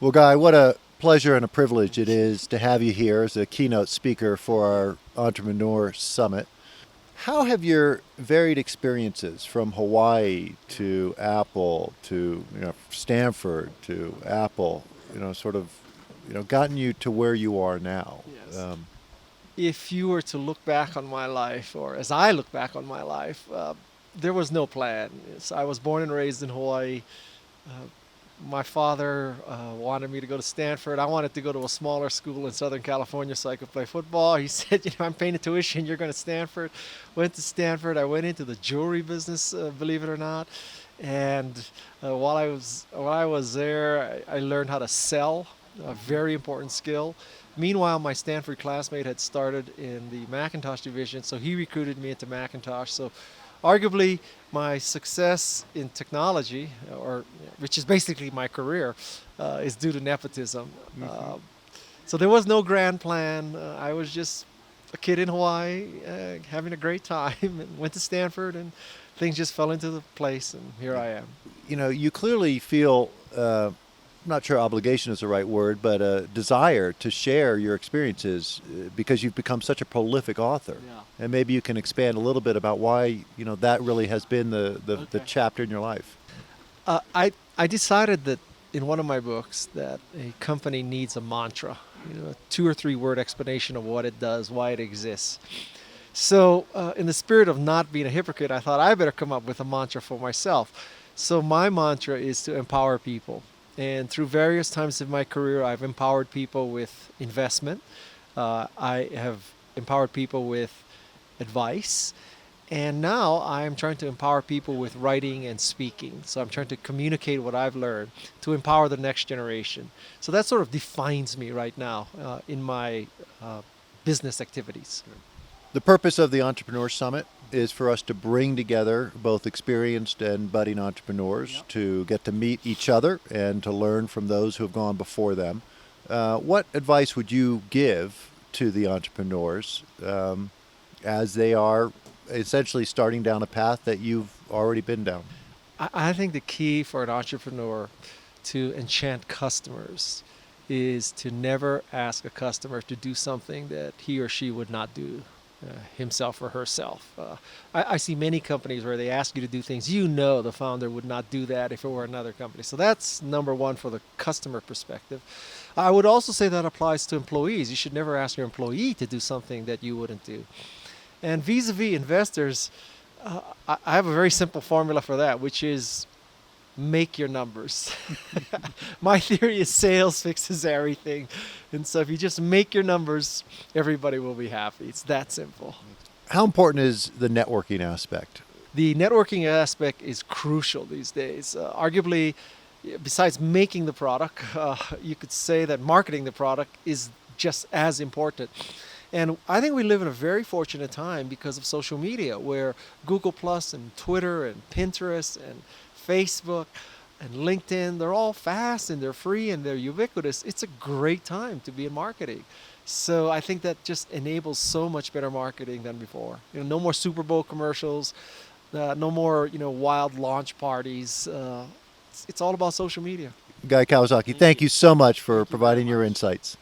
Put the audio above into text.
Well, Guy, what a pleasure and a privilege it is to have you here as a keynote speaker for our Entrepreneur Summit. How have your varied experiences from Hawaii to Apple to Stanford to Apple, gotten you to where you are now? Yes. If you were to look back on my life, or as I look back on my life, there was no plan. Yes, I was born and raised in Hawaii. Uh, my father wanted me to go to Stanford. I wanted to go to a smaller school in Southern California so I could play football. He said, I'm paying the tuition. You're going to Stanford. Went to Stanford. I went into the jewelry business, believe it or not. And while I was there, I learned how to sell, a very important skill. Meanwhile, my Stanford classmate had started in the Macintosh division, so he recruited me into Macintosh. So arguably my success in technology, or which is basically my career, is due to nepotism. So there was no grand plan. I was just a kid in Hawaii having a great time and went to Stanford, and things just fell into the place, and here I am. You clearly feel, I'm not sure obligation is the right word, but a desire to share your experiences because you've become such a prolific author. Yeah. And maybe you can expand a little bit about why, that really has been the Okay. chapter in your life. I decided that in one of my books that a company needs a mantra, a 2 or 3 word explanation of what it does, why it exists. So, in the spirit of not being a hypocrite, I thought I better come up with a mantra for myself. So, my mantra is to empower people. And through various times of my career, I've empowered people with investment. I have empowered people with advice. And now I'm trying to empower people with writing and speaking. So I'm trying to communicate what I've learned to empower the next generation. So that sort of defines me right now in my business activities. The purpose of the Entrepreneur Summit is for us to bring together both experienced and budding entrepreneurs Yep. to get to meet each other and to learn from those who have gone before them. What advice would you give to the entrepreneurs as they are essentially starting down a path that you've already been down? I think the key for an entrepreneur to enchant customers is to never ask a customer to do something that he or she would not do himself or herself. I see many companies where they ask you to do things the founder would not do that if it were another company. So that's number one for the customer perspective. I would also say that applies to employees. You should never ask your employee to do something that you wouldn't do. And vis-a-vis investors, I have a very simple formula for that, which is make your numbers. My theory is sales fixes everything. And so if you just make your numbers, everybody will be happy. It's that simple. How important is the networking aspect? The networking aspect is crucial these days. Arguably, besides making the product, you could say that marketing the product is just as important. And I think we live in a very fortunate time because of social media, where Google Plus and Twitter and Pinterest and Facebook and LinkedIn, they're all fast and they're free and they're ubiquitous. It's a great time to be in marketing. So I think that just enables so much better marketing than before. No more Super Bowl commercials, no more wild launch parties. It's all about social media. Guy Kawasaki, Thank thank you. you so much for Thank you very providing your much. insights.